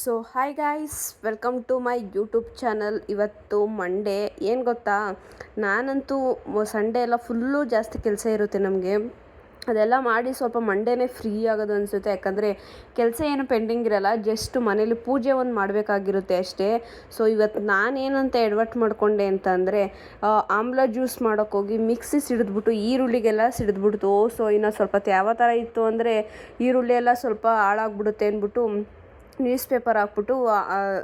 So hi guys, welcome to my YouTube channel. ಇವತ್ತು Monday. ಏನು ಗೊತ್ತಾ, ನಾನಂತೂ ಸಂಡೇ ಎಲ್ಲ ಫುಲ್ಲು ಜಾಸ್ತಿ ಕೆಲಸ ಇರುತ್ತೆ ನಮಗೆ. ಅದೆಲ್ಲ ಮಾಡಿ ಸ್ವಲ್ಪ ಮಂಡೇನೇ ಫ್ರೀ ಆಗೋದು ಅನಿಸುತ್ತೆ. ಯಾಕಂದರೆ ಕೆಲಸ ಏನು ಪೆಂಡಿಂಗ್ ಇರಲ್ಲ, ಜಸ್ಟ್ ಮನೇಲಿ ಪೂಜೆ ಒಂದು ಮಾಡಬೇಕಾಗಿರುತ್ತೆ ಅಷ್ಟೇ. ಸೊ ಇವತ್ತು ನಾನೇನಂತ ಎಡವಟ್ಟು ಮಾಡಿಕೊಂಡೆ ಅಂತಂದರೆ, ಆಮ್ಲ ಜ್ಯೂಸ್ ಮಾಡೋಕ್ಕೋಗಿ ಮಿಕ್ಸಿ ಸಿಡಿದ್ಬಿಟ್ಟು ಈರುಳ್ಳಿಗೆಲ್ಲ ಸಿಡಿದ್ಬಿಡ್ತು. ಸೊ ಇನ್ನು ಸ್ವಲ್ಪ ಯಾವ ಥರ ಇತ್ತು ಅಂದರೆ, ಈರುಳ್ಳಿ ಎಲ್ಲ ಸ್ವಲ್ಪ ಹಾಳಾಗ್ಬಿಡುತ್ತೆ ಅಂದ್ಬಿಟ್ಟು ನ್ಯೂಸ್ ಪೇಪರ್ ಹಾಕ್ಬಿಟ್ಟು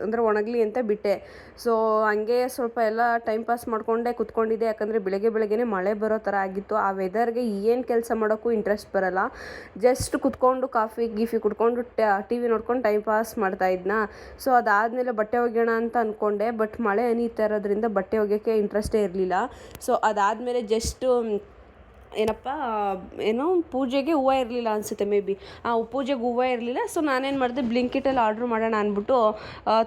ಅಂದರೆ ಒಣಗಲಿ ಅಂತ ಬಿಟ್ಟೆ. ಸೊ ಹಂಗೆ ಸ್ವಲ್ಪ ಎಲ್ಲ ಟೈಮ್ ಪಾಸ್ ಮಾಡಿಕೊಂಡೆ ಕುತ್ಕೊಂಡಿದ್ದೆ. ಯಾಕಂದರೆ ಬೆಳಗ್ಗೆನೇ ಮಳೆ ಬರೋ ಥರ ಆಗಿತ್ತು. ಆ ವೆದರ್ಗೆ ಏನು ಕೆಲಸ ಮಾಡೋಕ್ಕೂ ಇಂಟ್ರೆಸ್ಟ್ ಬರೋಲ್ಲ. ಜಸ್ಟ್ ಕುತ್ಕೊಂಡು ಕಾಫಿ ಗೀಫಿ ಕುಡ್ಕೊಂಡು ಟಿ ವಿ ನೋಡ್ಕೊಂಡು ಟೈಮ್ ಪಾಸ್ ಮಾಡ್ತಾಯಿದ್ನ. ಸೊ ಅದಾದಮೇಲೆ ಬಟ್ಟೆ ಒಗೆಯೋಣ ಅಂತ ಅಂದ್ಕೊಂಡೆ, ಬಟ್ ಮಳೆ ಹನಿತಾ ಇರೋದ್ರಿಂದ ಬಟ್ಟೆ ಒಗೆಯೋಕ್ಕೆ ಇಂಟ್ರೆಸ್ಟೇ ಇರಲಿಲ್ಲ. ಸೊ ಅದಾದಮೇಲೆ ಜಸ್ಟು ಏನೋ ಪೂಜೆಗೆ ಹೂವು ಇರಲಿಲ್ಲ ಅನಿಸುತ್ತೆ, ಮೇ ಬಿ ಪೂಜೆಗೆ ಹೂವು ಇರಲಿಲ್ಲ. ಸೊ ನಾನೇನು ಮಾಡಿದೆ, ಬ್ಲಿಂಕಿಟಲ್ಲಿ ಆರ್ಡ್ರ್ ಮಾಡೋಣ ಅಂದ್ಬಿಟ್ಟು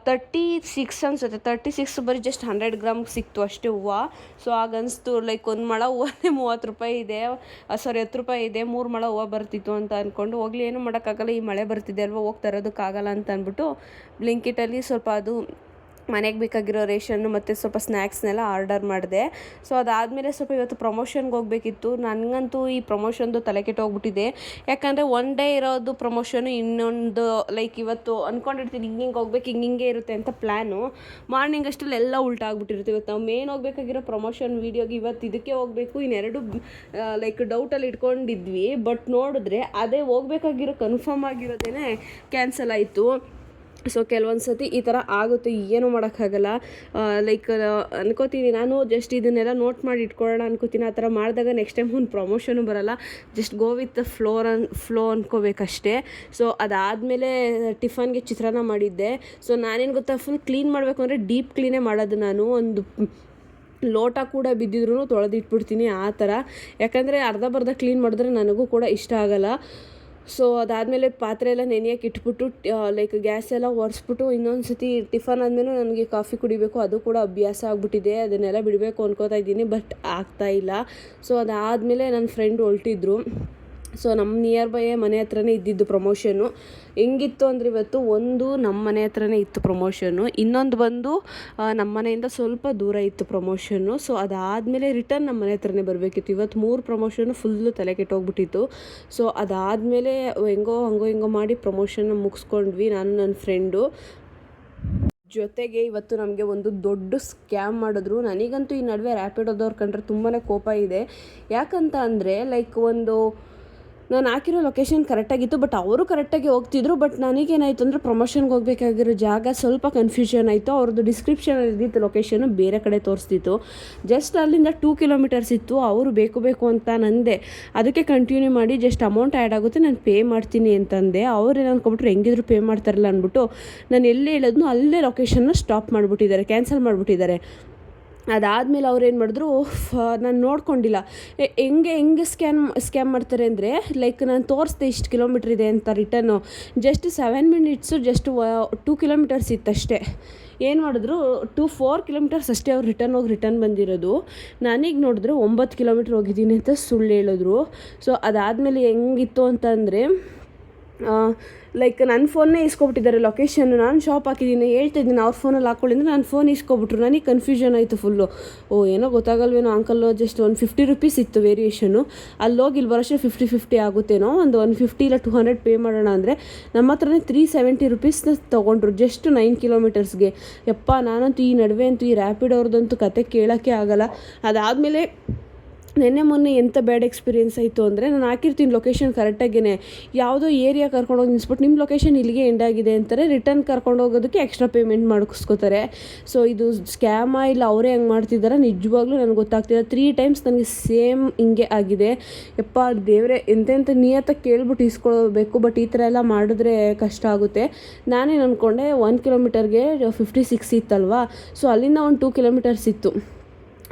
36 ಅನಿಸುತ್ತೆ, 36 ಬರೀ ಜಸ್ಟ್ 100 ಗ್ರಾಮ್ಗೆ ಸಿಕ್ತು ಅಷ್ಟೇ ಹೂವು. ಸೊ ಆಗ ಅನಿಸ್ತು, ಲೈಕ್ ಒಂದು ಮೊಳ ಹೂವೇ 30 ರೂಪಾಯಿ ಇದೆ, 10 ರೂಪಾಯಿ ಇದೆ, 3 ಮೊಳ ಹೂವು ಬರ್ತಿತ್ತು ಅಂತ ಅಂದ್ಕೊಂಡು, ಹೋಗ್ಲಿ ಏನೂ ಮಾಡೋಕ್ಕಾಗಲ್ಲ, ಈ ಮಳೆ ಬರ್ತಿದೆ ಅಲ್ವಾ, ಹೋಗಿ ತರೋದಕ್ಕಾಗಲ್ಲ ಅಂತ ಅಂದ್ಬಿಟ್ಟು ಬ್ಲಿಂಕಿಟಲ್ಲಿ ಸ್ವಲ್ಪ ಅದು ಮನೆಗೆ ಬೇಕಾಗಿರೋ ರೇಷನ್ನು ಮತ್ತು ಸ್ವಲ್ಪ ಸ್ನ್ಯಾಕ್ಸ್ನೆಲ್ಲ ಆರ್ಡರ್ ಮಾಡಿದೆ. ಸೊ ಅದಾದಮೇಲೆ ಸ್ವಲ್ಪ ಇವತ್ತು ಪ್ರಮೋಷನ್ಗೆ ಹೋಗಬೇಕಿತ್ತು. ನನಗಂತೂ ಈ ಪ್ರಮೋಷನ್ದು ತಲೆ ಕೆಟ್ಟೋಗ್ಬಿಟ್ಟಿದೆ. ಯಾಕಂದರೆ ಒನ್ ಡೇ ಇರೋದು ಪ್ರಮೋಷನು, ಇನ್ನೊಂದು ಲೈಕ್ ಇವತ್ತು ಅಂದ್ಕೊಂಡಿರ್ತೀನಿ ಹಿಂಗೆ ಹೋಗ್ಬೇಕು, ಹಿಂಗೆ ಇರುತ್ತೆ ಅಂತ ಪ್ಲ್ಯಾನು. ಮಾರ್ನಿಂಗ್ ಅಷ್ಟರಲ್ಲಿ ಎಲ್ಲ ಉಲ್ಟಾ ಆಗ್ಬಿಟ್ಟಿರುತ್ತೆ. ಇವತ್ತು ನಾವು ಮೇನ್ ಹೋಗ್ಬೇಕಾಗಿರೋ ಪ್ರಮೋಷನ್ ವೀಡಿಯೋಗೆ ಇವತ್ತು ಇದಕ್ಕೆ ಹೋಗಬೇಕು, ಇನ್ನೆರಡು ಲೈಕ್ ಡೌಟಲ್ಲಿ ಇಟ್ಕೊಂಡಿದ್ವಿ. ಬಟ್ ನೋಡಿದ್ರೆ ಅದೇ ಹೋಗ್ಬೇಕಾಗಿರೋ ಕನ್ಫರ್ಮ್ ಆಗಿರೋದೇ ಕ್ಯಾನ್ಸಲ್ ಆಯಿತು. ಸೊ ಕೆಲವೊಂದು ಸತಿ ಈ ಥರ ಆಗುತ್ತೆ, ಏನೂ ಮಾಡೋಕ್ಕಾಗಲ್ಲ. ಲೈಕ್ ಅನ್ಕೋತೀನಿ ನಾನು, ಜಸ್ಟ್ ಇದನ್ನೆಲ್ಲ ನೋಟ್ ಮಾಡಿ ಇಟ್ಕೊಳ್ಳೋಣ ಅನ್ಕೋತೀನಿ. ಆ ಥರ ಮಾಡಿದಾಗ ನೆಕ್ಸ್ಟ್ ಟೈಮ್ ಒಂದು ಪ್ರಮೋಷನು ಬರೋಲ್ಲ. Just go with the flow ಅನ್ಕೋಬೇಕಷ್ಟೇ. ಸೊ ಅದಾದಮೇಲೆ ಟಿಫನ್ಗೆ ಚಿತ್ರಾನ್ನ ಮಾಡಿದ್ದೆ. ಸೊ ನಾನೇನು ಗೊತ್ತಾ, ಫುಲ್ ಕ್ಲೀನ್ ಮಾಡಬೇಕು ಅಂದರೆ ಡೀಪ್ ಕ್ಲೀನೇ ಮಾಡೋದು ನಾನು. ಒಂದು ಲೋಟ ಕೂಡ ಬಿದ್ದಿದ್ರೂ ತೊಳೆದಿಟ್ಬಿಡ್ತೀನಿ ಆ ಥರ. ಯಾಕಂದರೆ ಅರ್ಧ ಕ್ಲೀನ್ ಮಾಡಿದ್ರೆ ನನಗೂ ಕೂಡ ಇಷ್ಟ ಆಗಲ್ಲ. ಸೊ ಅದಾದಮೇಲೆ ಪಾತ್ರೆ ಎಲ್ಲ ನೆನೆಯೋಕೆ ಇಟ್ಬಿಟ್ಟು ಲೈಕ್ ಗ್ಯಾಸ್ ಎಲ್ಲ ಒರೆಸ್ಬಿಟ್ಟು ಇನ್ನೊಂದು ಸತಿ ಟಿಫನ್ ಆದಮೇಲೂ ನನಗೆ ಕಾಫಿ ಕುಡಿಬೇಕು, ಅದು ಕೂಡ ಅಭ್ಯಾಸ ಆಗಿಬಿಟ್ಟಿದೆ. ಅದನ್ನೆಲ್ಲ ಬಿಡಬೇಕು ಅನ್ಕೋತಾ ಇದ್ದೀನಿ, ಬಟ್ ಆಗ್ತಾಯಿಲ್ಲ. ಸೊ ಅದಾದಮೇಲೆ ನನ್ನ ಫ್ರೆಂಡ್ ಹೊರಟಿದ್ರು. ಸೊ ನಮ್ಮ ನಿಯರ್ ಬೈ ಮನೆ ಹತ್ರನೇ ಇದ್ದಿದ್ದು ಪ್ರಮೋಷನ್ನು. ಹೆಂಗಿತ್ತು ಅಂದರೆ, ಇವತ್ತು ಒಂದು ನಮ್ಮ ಮನೆ ಹತ್ರನೇ ಇತ್ತು ಪ್ರಮೋಷನ್ನು, ಇನ್ನೊಂದು ಬಂದು ನಮ್ಮ ಮನೆಯಿಂದ ಸ್ವಲ್ಪ ದೂರ ಇತ್ತು ಪ್ರಮೋಷನ್ನು. ಸೊ ಅದಾದಮೇಲೆ ರಿಟರ್ನ್ ನಮ್ಮ ಮನೆ ಹತ್ರನೇ ಬರಬೇಕಿತ್ತು. ಇವತ್ತು 3 ಪ್ರಮೋಷನ್ನು ಫುಲ್ಲು ತಲೆ ಕೆಟ್ಟೋಗ್ಬಿಟ್ಟಿತ್ತು. ಸೊ ಅದಾದಮೇಲೆ ಹೆಂಗೋ ಮಾಡಿ ಪ್ರಮೋಷನ್ನ ಮುಗಿಸ್ಕೊಂಡ್ವಿ, ನಾನು ನನ್ನ ಫ್ರೆಂಡು. ಜೊತೆಗೆ ಇವತ್ತು ನಮಗೆ ಒಂದು ದೊಡ್ಡ ಸ್ಕ್ಯಾಮ್ ಮಾಡಿದ್ರು. ನನಗಂತೂ ಈ ನಡುವೆ ರ್ಯಾಪಿಡೋದವ್ರು ಕಂಡ್ರೆ ತುಂಬಾ ಕೋಪ ಇದೆ. ಯಾಕಂತ ಅಂದರೆ, ಲೈಕ್ ನಾನು ಹಾಕಿರೋ ಲೊಕೇಶನ್ ಕರೆಕ್ಟಾಗಿತ್ತು, ಬಟ್ ಅವರು ಕರೆಕ್ಟಾಗಿ ಹೋಗ್ತಿದ್ರು. ಬಟ್ ನನಗೇನಾಯಿತು ಅಂದರೆ, ಪ್ರಮೋಷನ್ಗೆ ಹೋಗಬೇಕಾಗಿರೋ ಜಾಗ ಸ್ವಲ್ಪ ಕನ್ಫ್ಯೂಷನ್ ಆಯಿತು. ಅವ್ರದ್ದು ಡಿಸ್ಕ್ರಿಪ್ಷನಲ್ಲಿ ಇದ್ದಿತ್ತು ಲೊಕೇಶನು ಬೇರೆ ಕಡೆ ತೋರಿಸ್ತಿತ್ತು. ಜಸ್ಟ್ ಅಲ್ಲಿಂದ 2 ಕಿಲೋಮೀಟರ್ಸ್ ಇತ್ತು. ಅವರು ಬೇಕು ಅಂತ ನಂದೆ, ಅದಕ್ಕೆ ಕಂಟಿನ್ಯೂ ಮಾಡಿ ಜಸ್ಟ್ ಅಮೌಂಟ್ ಆ್ಯಡ್ ಆಗುತ್ತೆ, ನಾನು ಪೇ ಮಾಡ್ತೀನಿ ಅಂತಂದೆ. ಅವ್ರೇನು ಅಂದ್ಕೊಬಿಟ್ರು, ಹೆಂಗಿದ್ರು ಪೇ ಮಾಡ್ತಾರಲ್ಲ ಅಂದ್ಬಿಟ್ಟು ನಾನು ಎಲ್ಲಿ ಹೇಳೋದು ಅಲ್ಲೇ ಲೊಕೇಶನ್ನ ಸ್ಟಾಪ್ ಮಾಡಿಬಿಟ್ಟಿದ್ದಾರೆ, ಕ್ಯಾನ್ಸಲ್ ಮಾಡಿಬಿಟ್ಟಿದ್ದಾರೆ. ಅದಾದಮೇಲೆ ಅವ್ರೇನು ಮಾಡಿದ್ರು, ನಾನು ನೋಡ್ಕೊಂಡಿಲ್ಲ. ಹೆಂಗೆ ಸ್ಕ್ಯಾಮ್ ಮಾಡ್ತಾರೆ ಅಂದರೆ, ಲೈಕ್ ನಾನು ತೋರಿಸ್ದೆ ಇಷ್ಟು ಕಿಲೋಮೀಟ್ರ್ ಇದೆ ಅಂತ return. Just 7 minutes, just 2 kilometres ಇತ್ತಷ್ಟೇ. ಏನು ಮಾಡಿದ್ರು, 4 ಕಿಲೋಮೀಟರ್ಸ್ ಅಷ್ಟೇ ಅವ್ರು ರಿಟರ್ನ್ ಬಂದಿರೋದು. ನನಗೆ ನೋಡಿದ್ರೆ 9 ಕಿಲೋಮೀಟ್ರ್ ಹೋಗಿದ್ದೀನಿ ಅಂತ ಸುಳ್ಳು ಹೇಳಿದ್ರು. ಸೊ ಅದಾದಮೇಲೆ ಹೆಂಗಿತ್ತು ಅಂತಂದರೆ, ಲೈಕ್ ನನ್ನ ಫೋನ್ನೇ ಇಸ್ಕೊಬಿಟ್ಟಿದ್ದಾರೆ ಲೊಕೇಶನ್ನು. ನಾನು ಶಾಪ್ ಹಾಕಿದ್ದೀನಿ, ಹೇಳ್ತಾಯಿದ್ದೀನಿ ಅವ್ರ ಫೋನಲ್ಲಿ ಹಾಕ್ಕೊಳ್ಳಿಂದ್ರೆ ನನ್ನ ಫೋನ್ ಇಸ್ಕೊಬಿಟ್ರು. ನನಗೆ ಕನ್ಫ್ಯೂಷನ್ ಆಯಿತು ಫುಲ್ಲು. ಏನೋ ಗೊತ್ತಾಗಲ್ವೇನೋ ಅಂಕಲ್ಲು, ಜಸ್ಟ್ ಒಂದು 50 ರುಪೀಸ್ ಇತ್ತು ವೇರಿಯೇಷನ್ನು. ಅಲ್ಲೋಗಿ ಇಲ್ಲಿ ಬರೋಷ್ಟು 50 ಆಗುತ್ತೇನೋ, ಒಂದು 150 ಇಲ್ಲ 200 ಪೇ ಮಾಡೋಣ ಅಂದರೆ ನಮ್ಮ ಹತ್ರನೇ 370 ರುಪೀಸ್ನ ತೊಗೊಂಡ್ರು ಜಸ್ಟ್ 9 ಕಿಲೋಮೀಟರ್ಸ್ಗೆ. ಯಪ್ಪ, ನಾನಂತೂ ಈ ನಡುವೆ ಅಂತೂ ಈ ರ್ಯಾಪಿಡ್ ಅವ್ರದ್ದಂತೂ ಕತೆ ಕೇಳೋಕ್ಕೆ ಆಗಲ್ಲ. ಅದಾದಮೇಲೆ ಮೊನ್ನೆ ಎಂಥ ಬ್ಯಾಡ್ ಎಕ್ಸ್ಪೀರಿಯೆನ್ಸ್ ಆಯಿತು ಅಂದರೆ, ನಾನು ಹಾಕಿರ್ತೀನಿ ಲೊಕೇಶನ್ ಕರೆಕ್ಟಾಗೇ, ಯಾವುದೋ ಏರಿಯಾ ಕರ್ಕೊಂಡೋಗಿ ನಿಲ್ಲಿಸ್ಬಿಟ್ಟು ನಿಮ್ಮ ಲೊಕೇಶನ್ ಇಲ್ಲಿಗೆ ಎಂಡ್ ಆಗಿದೆ ಅಂತಾರೆ. ರಿಟರ್ನ್ ಕರ್ಕೊಂಡು ಹೋಗೋದಕ್ಕೆ ಎಕ್ಸ್ಟ್ರಾ ಪೇಮೆಂಟ್ ಮಾಡಿಸ್ಕೋತಾರೆ. ಸೊ ಇದು ಸ್ಕ್ಯಾಮಾ ಇಲ್ಲ ಅವರೇ ಹಂಗೆ ಮಾಡ್ತಿದ್ದಾರೆ ನಿಜವಾಗ್ಲೂ ನನಗೆ ಗೊತ್ತಾಗ್ತಿಲ್ಲ. 3 ಟೈಮ್ಸ್ ನನಗೆ ಸೇಮ್ ಹಿಂಗೆ ಆಗಿದೆ. ಯಪ್ಪ ದೇವರೇ, ಎಂತೆಂಥ ನಿಯತ್ತಾಗಿ ಕೇಳ್ಬಿಟ್ಟು ಇಸ್ಕೊಳ್ಬೇಕು, ಬಟ್ ಈ ಥರ ಎಲ್ಲ ಮಾಡಿದ್ರೆ ಕಷ್ಟ ಆಗುತ್ತೆ. ನಾನೇನು ಅಂದ್ಕೊಂಡೆ, 1 ಕಿಲೋಮೀಟರ್ಗೆ 56 ಇತ್ತಲ್ವಾ, ಸೊ ಅಲ್ಲಿಂದ ಒಂದು 2 ಕಿಲೋಮೀಟರ್ಸ್ ಇತ್ತು.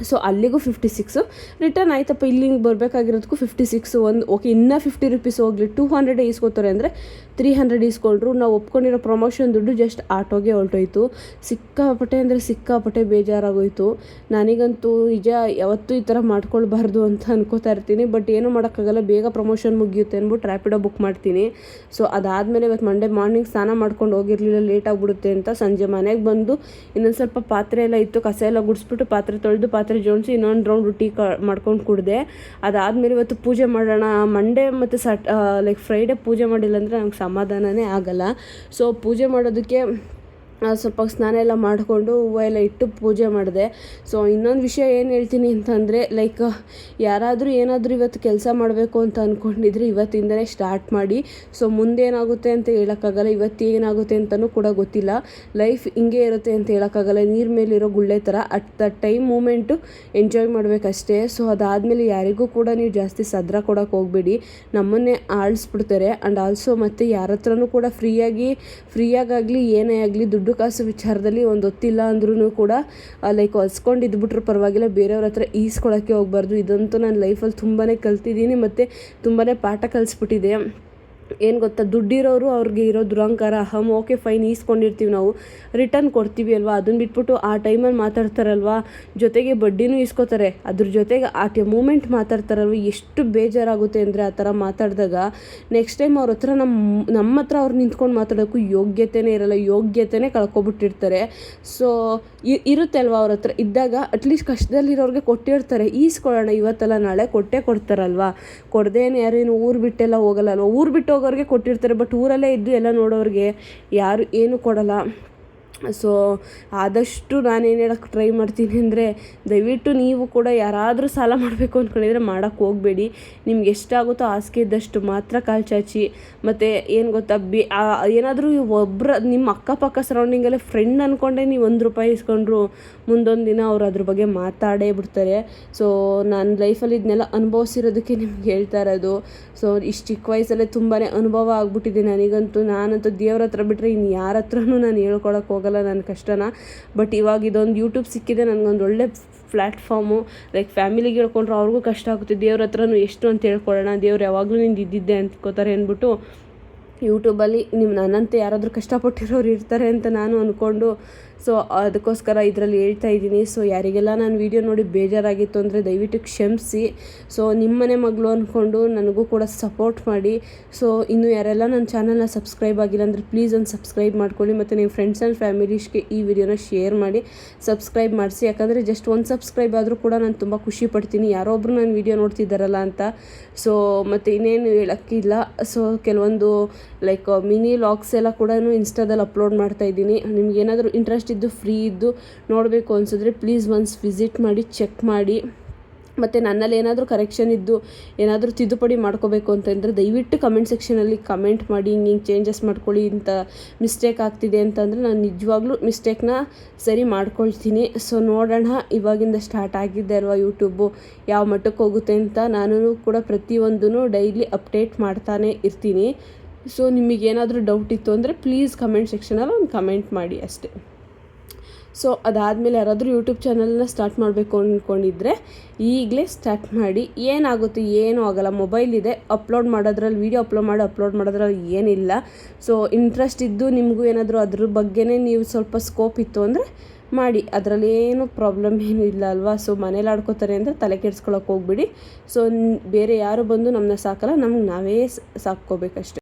ಸೊ ಅಲ್ಲಿಗೂ 56 ರಿಟರ್ನ್ ಆಯ್ತಪ್ಪ. ಇಲ್ಲಿಂಗೆ ಬರಬೇಕಾಗಿರೋದಕ್ಕೂ 56 ಒಂದು ಓಕೆ. ಇನ್ನೂ 50 ರುಪೀಸ್ ಹೋಗಲಿ, 200 ಈಸ್ಕೋತಾರೆ ಅಂದರೆ 300 ಈಸ್ಕೊಳ್ರು. ನಾವು ಒಪ್ಕೊಂಡಿರೋ ಪ್ರಮೋಷನ್ ದುಡ್ಡು ಜಸ್ಟ್ ಆಟೋಗೆ ಹೊರಟೋಯ್ತು. ಸಿಕ್ಕಾಪಟ್ಟೆ ಅಂದರೆ ಸಿಕ್ಕಾಪಟ್ಟೆ ಬೇಜಾರಾಗೋಯ್ತು. ನನಗಂತೂ ನಿಜ ಯಾವತ್ತೂ ಈ ಥರ ಮಾಡ್ಕೊಳ್ಬಾರ್ದು ಅಂತ ಅನ್ಕೋತಾ ಇರ್ತೀನಿ. ಬಟ್ ಏನೂ ಮಾಡೋಕ್ಕಾಗಲ್ಲ, ಬೇಗ ಪ್ರಮೋಷನ್ ಮುಗಿಯುತ್ತೆ ಅಂದ್ಬಿಟ್ಟು ರ್ಯಾಪಿಡೋ ಬುಕ್ ಮಾಡ್ತೀನಿ. ಸೊ ಅದಾದಮೇಲೆ ಇವತ್ತು ಮಂಡೇ ಮಾರ್ನಿಂಗ್ ಸ್ನಾನ ಮಾಡ್ಕೊಂಡು ಹೋಗಿರಲಿಲ್ಲ, ಲೇಟ್ ಆಗಿಬಿಡುತ್ತೆ ಅಂತ ಸಂಜೆ ಮನೆಗೆ ಬಂದು ಇನ್ನೊಂದು ಸ್ವಲ್ಪ ಪಾತ್ರೆ ಎಲ್ಲ ಇತ್ತು, ಕಸ ಎಲ್ಲ ಗುಡಿಸ್ಬಿಟ್ಟು ಪಾತ್ರೆ ತೊಳೆದು ಪಾತ್ರೆ ಜೋಡಿಸಿ ಇನ್ನೊಂದು ರೌಂಡ್ ಟೀ ಮಾಡ್ಕೊಂಡು ಕುಡಿದೆ. ಅದಾದಮೇಲೆ ಇವತ್ತು ಪೂಜೆ ಮಾಡೋಣ. ಮಂಡೇ ಮತ್ತು ಲೈಕ್ ಫ್ರೈಡೇ ಪೂಜೆ ಮಾಡಿಲ್ಲ ಅಂದರೆ ನಂಗೆ ಸಮಾಧಾನನೇ ಆಗಲ್ಲ. ಸೊ ಪೂಜೆ ಮಾಡೋದಕ್ಕೆ ಸ್ವಲ್ಪ ಸ್ನಾನ ಎಲ್ಲ ಮಾಡಿಕೊಂಡು ಹೂವು ಎಲ್ಲ ಇಟ್ಟು ಪೂಜೆ ಮಾಡಿದೆ. ಸೊ ಇನ್ನೊಂದು ವಿಷಯ ಏನು ಹೇಳ್ತೀನಿ ಅಂತಂದರೆ, ಲೈಕ್ ಯಾರಾದರೂ ಏನಾದರೂ ಇವತ್ತು ಕೆಲಸ ಮಾಡಬೇಕು ಅಂತ ಅಂದ್ಕೊಂಡಿದ್ರೆ ಇವತ್ತಿಂದಲೇ ಸ್ಟಾರ್ಟ್ ಮಾಡಿ. ಸೊ ಮುಂದೇನಾಗುತ್ತೆ ಅಂತ ಹೇಳೋಕ್ಕಾಗಲ್ಲ, ಇವತ್ತು ಏನಾಗುತ್ತೆ ಅಂತಲೂ ಕೂಡ ಗೊತ್ತಿಲ್ಲ. ಲೈಫ್ ಹಿಂಗೆ ಇರುತ್ತೆ ಅಂತ ಹೇಳೋಕ್ಕಾಗಲ್ಲ, ನೀರು ಮೇಲಿರೋ ಗುಳ್ಳೆ ಥರ. At the time moment enjoy ಮಾಡಬೇಕಷ್ಟೇ. ಸೊ ಅದಾದಮೇಲೆ ಯಾರಿಗೂ ಕೂಡ ನೀವು ಜಾಸ್ತಿ ಸದ್ರ ಕೊಡೋಕೆ ಹೋಗಬೇಡಿ, ನಮ್ಮನ್ನೇ ಆಳಿಸ್ಬಿಡ್ತಾರೆ. ಆ್ಯಂಡ್ ಆಲ್ಸೋ ಮತ್ತು ಯಾರ ಹತ್ರನೂ ಕೂಡ ಫ್ರೀಯಾಗಲಿ ಏನೇ ಆಗಲಿ ದುಡ್ಡು ಕಾಸು ವಿಚಾರದಲ್ಲಿ ಒಂದು ಹೊತ್ತಿಲ್ಲ ಅಂದ್ರೂ ಕೂಡ ಲೈಕ್ ಹೊಲ್ಸ್ಕೊಂಡಿದ್ಬಿಟ್ರು ಪರವಾಗಿಲ್ಲ, ಬೇರೆಯವ್ರ ಹತ್ರ ಈಸ್ಕೊಳಕ್ಕೆ ಹೋಗಬಾರ್ದು. ಇದಂತೂ ನಾನು ಲೈಫಲ್ಲಿ ತುಂಬಾ ಕಲ್ತಿದ್ದೀನಿ ಮತ್ತು ತುಂಬಾ ಪಾಠ ಕಲಿಸ್ಬಿಟ್ಟಿದೆ. ಏನು ಗೊತ್ತಾ, ದುಡ್ಡಿರೋರು ಅವ್ರಿಗೆ ಇರೋ ದುರಂಕಾರ, ಓಕೆ ಫೈನ್ ಈಸ್ಕೊಂಡಿರ್ತೀವಿ ನಾವು, ರಿಟರ್ನ್ ಕೊಡ್ತೀವಿ ಅಲ್ವಾ, ಅದನ್ನು ಬಿಟ್ಬಿಟ್ಟು ಆ ಟೈಮಲ್ಲಿ ಮಾತಾಡ್ತಾರಲ್ವ, ಜೊತೆಗೆ ಬಡ್ಡಿನೂ ಇಸ್ಕೋತಾರೆ, ಅದ್ರ ಜೊತೆಗೆ ಆ ಮೂಮೆಂಟ್ ಮಾತಾಡ್ತಾರಲ್ವ, ಎಷ್ಟು ಬೇಜಾರಾಗುತ್ತೆ ಅಂದರೆ ಆ ಥರ ಮಾತಾಡಿದಾಗ. ನೆಕ್ಸ್ಟ್ ಟೈಮ್ ಅವ್ರ ಹತ್ರ ನಮ್ಮ ಹತ್ರ ಅವ್ರು ನಿಂತ್ಕೊಂಡು ಮಾತಾಡೋಕ್ಕೂ ಯೋಗ್ಯತೆಯೇ ಇರಲ್ಲ, ಯೋಗ್ಯತೆಯೇ ಕಳ್ಕೊಬಿಟ್ಟಿರ್ತಾರೆ. ಸೊ ಇರುತ್ತೆ ಅಲ್ವ, ಅವ್ರ ಹತ್ರ ಇದ್ದಾಗ ಅಟ್ಲೀಸ್ಟ್ ಕಷ್ಟದಲ್ಲಿರೋರಿಗೆ ಕೊಟ್ಟಿರ್ತಾರೆ, ಈಸ್ಕೊಳ್ಳೋಣ ಇವತ್ತಲ್ಲ ನಾಳೆ ಕೊಟ್ಟೇ ಕೊಡ್ತಾರಲ್ವ. ಕೊಡದೇನು ಯಾರೇನು ಊರು ಬಿಟ್ಟೆಲ್ಲ ಹೋಗಲ್ಲ ಅಲ್ವ, ಊರು ಬಿಟ್ಟು ಹೋಗೋರಿಗೆ ಕೊಟ್ಟಿರ್ತಾರೆ. ಬಟ್ ಊರಲ್ಲೇ ಇದ್ದು ಎಲ್ಲ ನೋಡೋರಿಗೆ ಯಾರು ಏನು ಕೊಡಲ್ಲ. ಸೊ ಆದಷ್ಟು ನಾನೇನು ಹೇಳೋಕ್ಕೆ ಟ್ರೈ ಮಾಡ್ತೀನಿ ಅಂದರೆ, ದಯವಿಟ್ಟು ನೀವು ಕೂಡ ಯಾರಾದರೂ ಸಾಲ ಮಾಡಬೇಕು ಅಂದ್ಕೊಂಡಿದ್ರೆ ಮಾಡೋಕ್ಕೆ ಹೋಗಬೇಡಿ. ನಿಮ್ಗೆ ಎಷ್ಟಾಗುತ್ತೋ ಹಾಸಿಗೆ ಇದ್ದಷ್ಟು ಮಾತ್ರ ಕಾಲು ಚಾಚಿ. ಮತ್ತು ಏನು ಗೊತ್ತಾ, ಏನಾದರೂ ಒಬ್ಬರ ನಿಮ್ಮ ಅಕ್ಕಪಕ್ಕ ಸರೌಂಡಿಂಗಲ್ಲೇ ಫ್ರೆಂಡ್ ಅಂದ್ಕೊಂಡೆ ನೀವು ₹1 ಇಸ್ಕೊಂಡ್ರು ಮುಂದೊಂದು ದಿನ ಅವ್ರು ಅದ್ರ ಬಗ್ಗೆ ಮಾತಾಡೇ ಬಿಡ್ತಾರೆ. ಸೊ ನಾನು ಲೈಫಲ್ಲಿ ಇದನ್ನೆಲ್ಲ ಅನುಭವಿಸಿರೋದಕ್ಕೆ ನಿಮ್ಗೆ ಹೇಳ್ತಾ ಇರೋದು. ಸೊ ಇಷ್ಟು ಚಿಕ್ಕ ವಯಸ್ಸಲ್ಲೇ ತುಂಬಾ ಅನುಭವ ಆಗ್ಬಿಟ್ಟಿದೆ ನನಗಂತೂ. ನಾನಂತೂ ದೇವ್ರ ಹತ್ರ ಬಿಟ್ಟರೆ ಇನ್ನು ಯಾರ ಹತ್ರನೂ ನಾನು ಹೇಳ್ಕೊಳಕ್ಕೆ ಹೋಗಲ್ಲ ನನ್ನ ಕಷ್ಟನ. ಬಟ್ ಇವಾಗ ಇದೊಂದು ಯೂಟ್ಯೂಬ್ ಸಿಕ್ಕಿದೆ ನನಗೊಂದು ಒಳ್ಳೆ ಪ್ಲ್ಯಾಟ್ಫಾರ್ಮು. ಲೈಕ್ ಫ್ಯಾಮಿಲಿಗೆ ಹೇಳ್ಕೊಂಡ್ರೆ ಅವ್ರಿಗೂ ಕಷ್ಟ ಆಗುತ್ತೆ, ದೇವ್ರ ಹತ್ರನೂ ಎಷ್ಟು ಅಂತ ಹೇಳ್ಕೊಳ್ಳೋಣ, ದೇವ್ರು ಯಾವಾಗಲೂ ನಿಂದು ಇದ್ದಿದ್ದೆ ಅಂದ್ಕೋತಾರೆ ಅಂದ್ಬಿಟ್ಟು ಯೂಟ್ಯೂಬಲ್ಲಿ ನನ್ನಂತೆ ಯಾರಾದರೂ ಕಷ್ಟಪಟ್ಟಿರೋರು ಇರ್ತಾರೆ ಅಂತ ನಾನು ಅಂದ್ಕೊಂಡು, ಸೊ ಅದಕ್ಕೋಸ್ಕರ ಇದರಲ್ಲಿ ಹೇಳ್ತಾ ಇದ್ದೀನಿ. ಸೊ ಯಾರಿಗೆಲ್ಲ ನಾನು ವೀಡಿಯೋ ನೋಡಿ ಬೇಜಾರಾಗಿತ್ತು ಅಂದರೆ ದಯವಿಟ್ಟು ಕ್ಷಮಿಸಿ. ಸೊ ನಿಮ್ಮನೆ ಮಗಳು ಅಂದ್ಕೊಂಡು ನನಗೂ ಕೂಡ ಸಪೋರ್ಟ್ ಮಾಡಿ. ಸೊ ಇನ್ನು ಯಾರೆಲ್ಲ ನನ್ನ ಚಾನಲ್ನ ಸಬ್ಸ್ಕ್ರೈಬ್ ಆಗಿಲ್ಲ ಅಂದರೆ ಪ್ಲೀಸ್ ಒಂದು ಸಬ್ಸ್ಕ್ರೈಬ್ ಮಾಡ್ಕೊಳ್ಳಿ. ಮತ್ತು ನೀವು ಫ್ರೆಂಡ್ಸ್ ಆ್ಯಂಡ್ ಫ್ಯಾಮಿಲೀಸ್ಗೆ ಈ ವಿಡಿಯೋನ ಶೇರ್ ಮಾಡಿ ಸಬ್ಸ್ಕ್ರೈಬ್ ಮಾಡಿಸಿ. ಯಾಕಂದರೆ ಜಸ್ಟ್ ಒಂದು ಸಬ್ಸ್ಕ್ರೈಬ್ ಆದರೂ ಕೂಡ ನಾನು ತುಂಬ ಖುಷಿ ಪಡ್ತೀನಿ, ಯಾರೋ ಒಬ್ಬರು ನನ್ನ ವೀಡಿಯೋ ನೋಡ್ತಿದ್ದಾರಲ್ಲ ಅಂತ. ಸೊ ಮತ್ತು ಇನ್ನೇನು ಹೇಳೋಕ್ಕಿಲ್ಲ. ಸೊ ಕೆಲವೊಂದು ಲೈಕ್ ಮಿನಿ ವ್ಲಾಗ್ಸ್ ಎಲ್ಲ ಕೂಡ ಇನ್ಸ್ಟಾದಲ್ಲಿ ಅಪ್ಲೋಡ್ ಮಾಡ್ತಾಯಿದ್ದೀನಿ. ನಿಮ್ಗೇನಾದರೂ ಇಂಟ್ರೆಸ್ಟ್ ಇದ್ದು ಫ್ರೀ ಇದ್ದು ನೋಡಬೇಕು ಅನಿಸಿದ್ರೆ ಪ್ಲೀಸ್ ಒನ್ಸ್ ವಿಸಿಟ್ ಮಾಡಿ, ಚೆಕ್ ಮಾಡಿ. ಮತ್ತು ನನ್ನಲ್ಲಿ ಏನಾದರೂ ಕರೆಕ್ಷನ್ ಇದ್ದು ಏನಾದರೂ ತಿದ್ದುಪಡಿ ಮಾಡ್ಕೋಬೇಕು ಅಂತಂದರೆ ದಯವಿಟ್ಟು ಕಮೆಂಟ್ ಸೆಕ್ಷನಲ್ಲಿ ಕಮೆಂಟ್ ಮಾಡಿ, ಹಿಂಗೆ ಚೇಂಜಸ್ ಮಾಡ್ಕೊಳ್ಳಿ, ಇಂಥ ಮಿಸ್ಟೇಕ್ ಆಗ್ತಿದೆ ಅಂತಂದರೆ ನಾನು ನಿಜವಾಗ್ಲೂ ಮಿಸ್ಟೇಕ್ನ ಸರಿ ಮಾಡ್ಕೊಳ್ತೀನಿ. ಸೊ ನೋಡೋಣ, ಇವಾಗಿಂದ ಸ್ಟಾರ್ಟ್ ಆಗಿದ್ದೆ ಅಲ್ವಾ ಯೂಟ್ಯೂಬು, ಯಾವ ಮಟ್ಟಕ್ಕೆ ಹೋಗುತ್ತೆ ಅಂತ ನಾನು ಕೂಡ ಪ್ರತಿಯೊಂದೂ ಡೈಲಿ ಅಪ್ಡೇಟ್ ಮಾಡ್ತಾನೆ ಇರ್ತೀನಿ. ಸೊ ನಿಮಗೇನಾದರೂ ಡೌಟ್ ಇತ್ತು ಅಂದರೆ ಪ್ಲೀಸ್ ಕಮೆಂಟ್ ಸೆಕ್ಷನಲ್ಲಿ ಒಂದು ಕಮೆಂಟ್ ಮಾಡಿ ಅಷ್ಟೇ. ಸೊ ಅದಾದಮೇಲೆ ಯಾರಾದರೂ ಯೂಟ್ಯೂಬ್ ಚಾನಲ್ನ ಸ್ಟಾರ್ಟ್ ಮಾಡಬೇಕು ಅಂದ್ಕೊಂಡಿದ್ರೆ ಈಗಲೇ ಸ್ಟಾರ್ಟ್ ಮಾಡಿ. ಏನಾಗುತ್ತೆ, ಏನೂ ಆಗೋಲ್ಲ, ಮೊಬೈಲ್ ಇದೆ, ಅಪ್ಲೋಡ್ ಮಾಡೋದ್ರಲ್ಲಿ ವೀಡಿಯೋ ಅಪ್ಲೋಡ್ ಮಾಡೋದ್ರಲ್ಲಿ ಏನಿಲ್ಲ. ಸೊ ಇಂಟ್ರೆಸ್ಟ್ ಇದ್ದು ನಿಮಗೂ ಏನಾದರೂ ಅದ್ರ ಬಗ್ಗೆನೇ ನೀವು ಸ್ವಲ್ಪ ಸ್ಕೋಪ್ ಇತ್ತು ಅಂದರೆ ಮಾಡಿ, ಅದರಲ್ಲಿ ಏನು ಪ್ರಾಬ್ಲಮ್ ಏನೂ ಇಲ್ಲ ಅಲ್ವಾ. ಸೊ ಮನೇಲಿ ಆಡ್ಕೋತಾರೆ ಅಂದರೆ ತಲೆ ಕೆಡ್ಸ್ಕೊಳಕ್ಕೆ ಹೋಗ್ಬಿಡಿ. ಸೊ ಬೇರೆ ಯಾರು ಬಂದು ನಮ್ಮನ್ನ ಸಾಕಲ್ಲ, ನಮ್ಗೆ ನಾವೇ ಸಾಕ್ಕೋಬೇಕಷ್ಟೆ.